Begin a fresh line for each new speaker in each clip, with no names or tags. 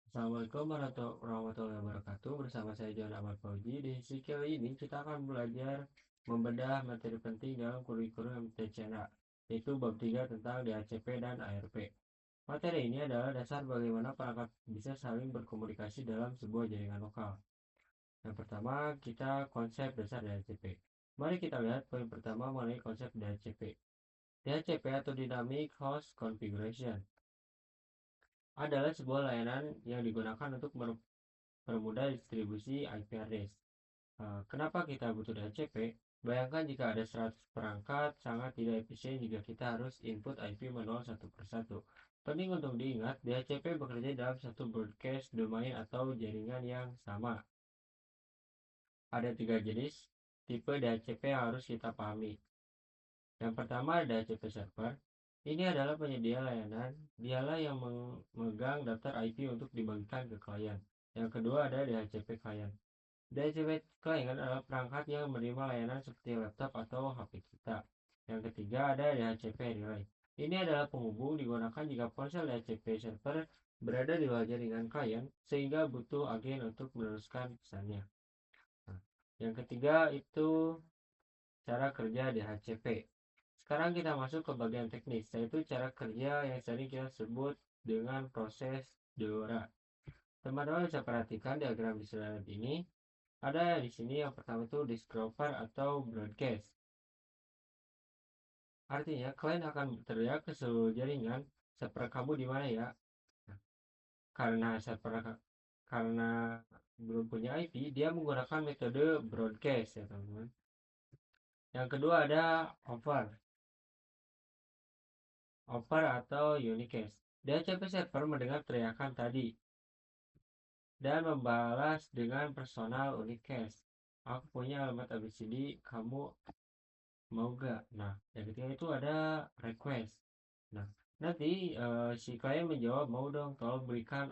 Assalamualaikum warahmatullahi wabarakatuh. Bersama saya John Ahmad Fauzi. Di sesi kali ini kita akan belajar membedah materi penting dalam kurikulum MTCNA, yaitu bab 3 tentang DHCP dan ARP. Materi ini adalah dasar bagaimana perangkat bisa saling berkomunikasi dalam sebuah jaringan lokal. Yang pertama, kita konsep dasar DHCP. Mari kita lihat poin pertama mengenai konsep DHCP. DHCP atau Dynamic Host Configuration adalah sebuah layanan yang digunakan untuk permudah distribusi IP address. Kenapa kita butuh DHCP? Bayangkan jika ada 100 perangkat, sangat tidak efisien jika kita harus input IP manual satu persatu. Penting untuk diingat, DHCP bekerja dalam satu broadcast domain atau jaringan yang sama. Ada 3 jenis tipe DHCP yang harus kita pahami. Yang pertama, DHCP server. Ini adalah penyedia layanan. Dialah yang memegang daftar IP untuk dibagikan ke klien. Yang kedua ada DHCP client. DHCP client adalah perangkat yang menerima layanan seperti laptop atau HP kita. Yang ketiga ada DHCP relay. Ini adalah penghubung digunakan jika ponsel DHCP server berada di luar jaringan klien sehingga butuh agen untuk meneruskan pesannya. Nah, yang ketiga itu cara kerja DHCP. Sekarang kita masuk ke bagian teknis, yaitu cara kerja yang sering kita sebut dengan proses DORA. Teman-teman bisa perhatikan diagram di slide ini. Ada di sini yang pertama itu discover atau broadcast. Artinya klien akan berteriak ke seluruh jaringan, server kamu di mana ya? Nah, karena belum punya IP, dia menggunakan metode broadcast ya teman-teman. Yang kedua ada over. Over atau unicast. DHCP server mendengar teriakan tadi dan membalas dengan personal unicast. Aku punya alamat ABCD, kamu mau gak? Nah, yang ketiga itu ada request. Nah, nanti si klien menjawab mau dong, tolong berikan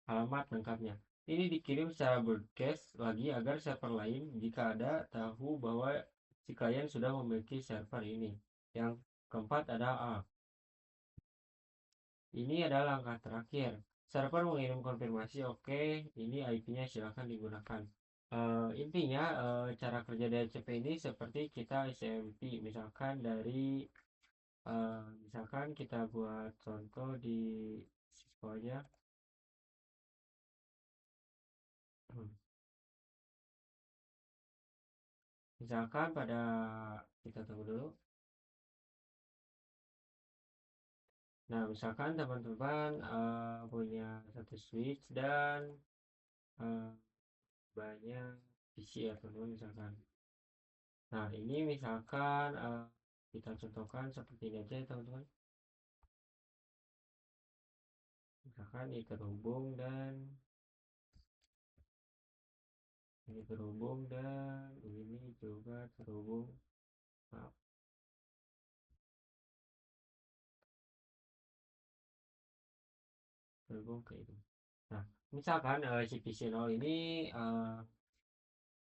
alamat lengkapnya. Ini dikirim secara broadcast lagi agar server lain jika ada tahu bahwa si klien sudah memiliki server ini. Yang keempat ada ARP. Ini adalah langkah terakhir. Server mengirim konfirmasi, oke, ini IP-nya silahkan digunakan. Intinya cara kerja DHCP ini seperti kita SMP, misalkan kita buat contoh di siswa aja. Misalkan pada kita tunggu dulu. Nah, misalkan teman-teman punya satu switch dan uh, banyak PC ya teman-teman misalkan. Nah, ini misalkan kita contohkan seperti ini aja ya teman-teman. Misalkan ini terhubung dan ini terhubung dan ini juga terhubung. Maaf, terhubung ke itu. Nah, misalkan si PC0 ini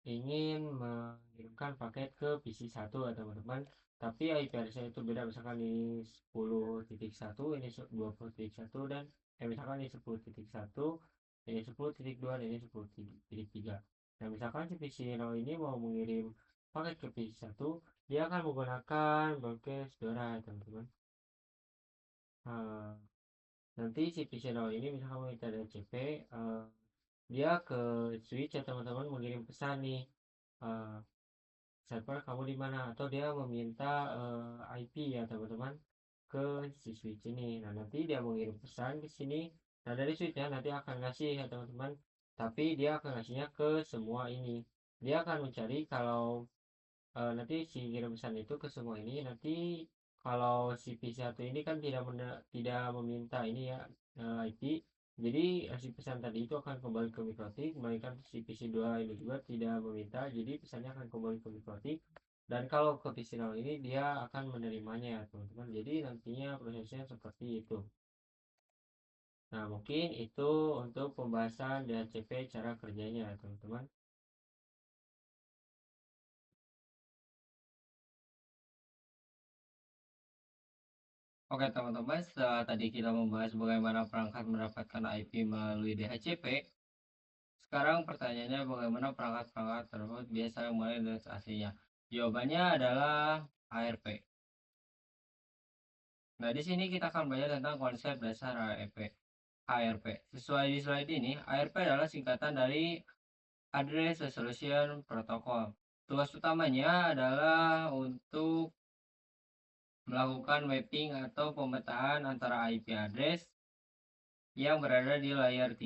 ingin mengirimkan paket ke PC1 ya teman-teman, tapi IP address itu beda, misalkan ini 10.1, ini 20.1, dan misalkan ini 10.1, ini 10.2, dan ini 10.3. Nah, misalkan si PC0 ini mau mengirim paket ke PC1, dia akan menggunakan broadcast DORA ya teman-teman. Eh, Nanti si PC0 ini misalkan kita ada CP, dia ke switch ya teman-teman mengirim pesan nih, eh, server kamu di mana, atau dia meminta IP ya teman-teman ke si switch ini. Nah, nanti dia mengirim pesan ke sini. Nah, dari switchnya nanti akan ngasih ya teman-teman, tapi dia akan ngasihnya ke semua ini. Dia akan mencari kalau nanti si kirim pesan itu ke semua ini, nanti kalau si P1 ini kan tidak meminta ini ya, IP, jadi si pesan tadi itu akan kembali ke mikrotik, melainkan si PC2 ini juga tidak meminta, jadi pesannya akan kembali ke mikrotik. Dan kalau ke PC0 ini dia akan menerimanya ya teman-teman, jadi nantinya prosesnya seperti itu. Nah, mungkin itu untuk pembahasan DHCP cara kerjanya ya teman-teman. Oke teman-teman, setelah tadi kita membahas bagaimana perangkat mendapatkan IP melalui DHCP, sekarang pertanyaannya bagaimana perangkat-perangkat tersebut biasa mulai dari aslinya. Jawabannya adalah ARP. Nah, di sini kita akan belajar tentang konsep dasar ARP. ARP. Sesuai di slide ini, ARP adalah singkatan dari Address Resolution Protocol. Tugas utamanya adalah untuk melakukan mapping atau pemetaan antara IP address yang berada di layar 2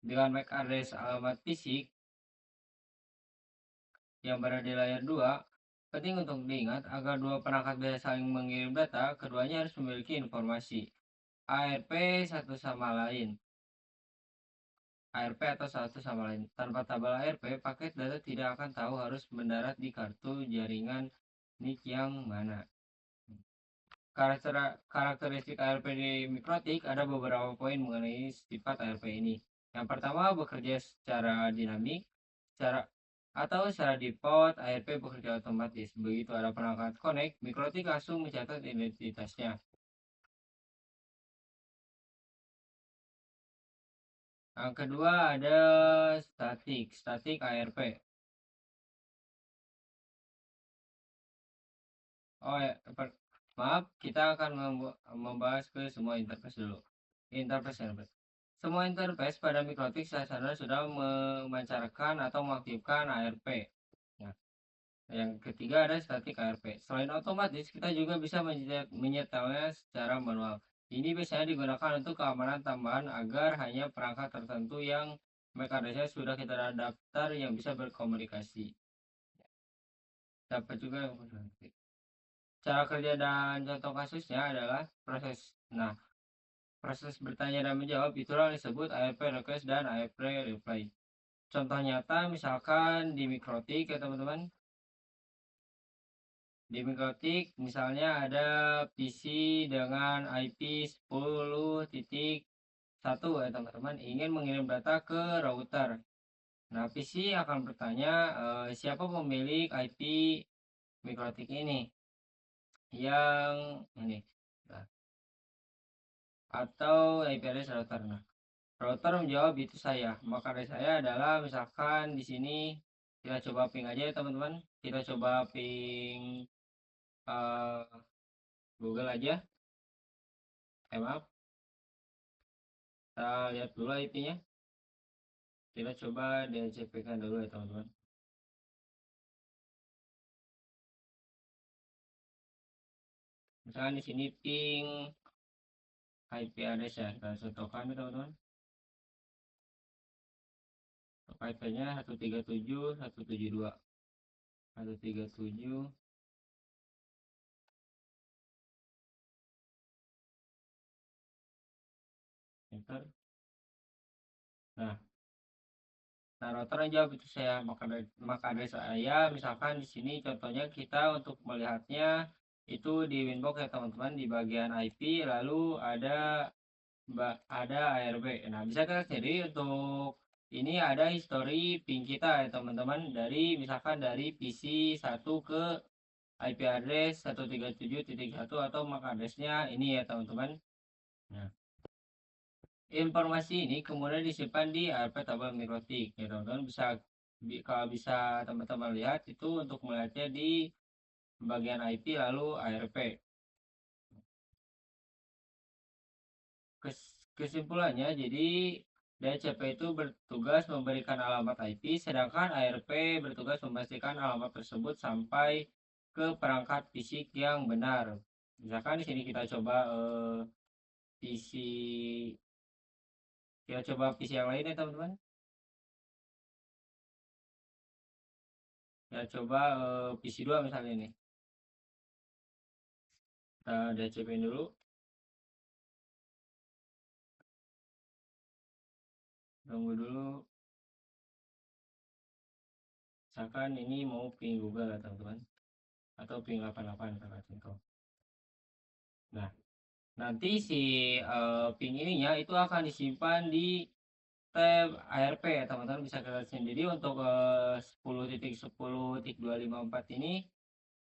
dengan MAC address alamat fisik yang berada di layar 2. Penting untuk diingat agar dua perangkat bisa saling mengirim data, keduanya harus memiliki informasi ARP satu sama lain. ARP atau satu sama lain. Tanpa tabel ARP, paket data tidak akan tahu harus mendarat di kartu jaringan NIC yang mana. Karakteristik ARP di mikrotik ada beberapa poin mengenai sifat ARP ini. Yang pertama, bekerja secara dinamik, secara default ARP bekerja otomatis. Begitu ada perangkat connect, mikrotik langsung mencatat identitasnya. Yang kedua ada statik ARP. Oh ya, maaf, kita akan membahas ke semua interface dulu. Interface. Semua interface pada mikrotik secara sudah memancarkan atau mengaktifkan ARP. Nah, yang ketiga ada statik ARP. Selain otomatis, kita juga bisa menyetanya secara manual. Ini biasanya digunakan untuk keamanan tambahan agar hanya perangkat tertentu yang mekanisme sudah kita daftar yang bisa berkomunikasi. Dapat juga yang cara kerja dan contoh kasusnya adalah proses bertanya dan menjawab itulah yang disebut ARP request dan ARP reply. Contoh nyata misalkan di mikrotik ya teman-teman. Di mikrotik misalnya ada PC dengan IP 10.1 ya teman-teman, ingin mengirim data ke router. Nah, PC akan bertanya siapa pemilik IP mikrotik ini yang ini. Nah, atau IP address router. Nah, router menjawab itu saya. Maka dari saya adalah misalkan di sini kita coba ping aja ya teman-teman. Kita coba ping uh, Google aja. Maaf. Kita lihat dulu IP-nya. Kita coba DHCP-kan dulu ya teman-teman. Misalkan di sini ping IP address ya. Kita contohkan ya teman-teman. IP-nya 137.172. 137. Enter. Nah, router jawab itu saya. Maka dari saya misalkan di sini contohnya kita untuk melihatnya itu di Winbox ya teman-teman, di bagian IP lalu ada ARB. Nah, bisa kita sendiri untuk ini ada history ping kita ya teman-teman, dari misalkan dari PC 1 ke IP address 137.1 atau MAC addressnya ini ya teman-teman. Nah, informasi ini kemudian disimpan di ARP tabel mikrotik ya teman-teman. Kalau bisa teman-teman lihat itu untuk melihatnya di bagian IP lalu ARP. Kesimpulannya jadi DHCP itu bertugas memberikan alamat IP, sedangkan ARP bertugas memastikan alamat tersebut sampai ke perangkat fisik yang benar. Misalkan di sini PC kita coba PC yang lain ya teman-teman. Kita coba PC 2 misalnya ini. Kita DHCP dulu. Tunggu dulu. Misalkan ini mau ping Google ya teman-teman. Atau ping 88 kakak contoh. Nah, nanti si ping ininya itu akan disimpan di tab ARP ya teman-teman, bisa kalian sendiri untuk 10.10.254 ini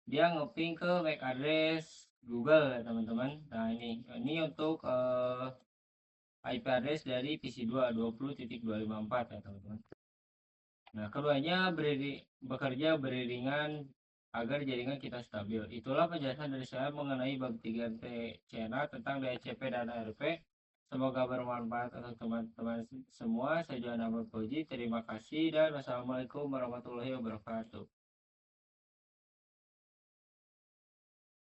dia ngeping ke MAC address Google ya teman-teman. Nah ini untuk IP address dari PC2 20.254 ya teman-teman. Nah, keduanya bekerja beriringan agar jaringan kita stabil. Itulah penjelasan dari saya mengenai bab 3T CNA tentang DHCP dan ARP. Semoga bermanfaat untuk teman-teman semua. Saya Johan Ahmad Fauzi. Terima kasih dan wassalamualaikum warahmatullahi wabarakatuh.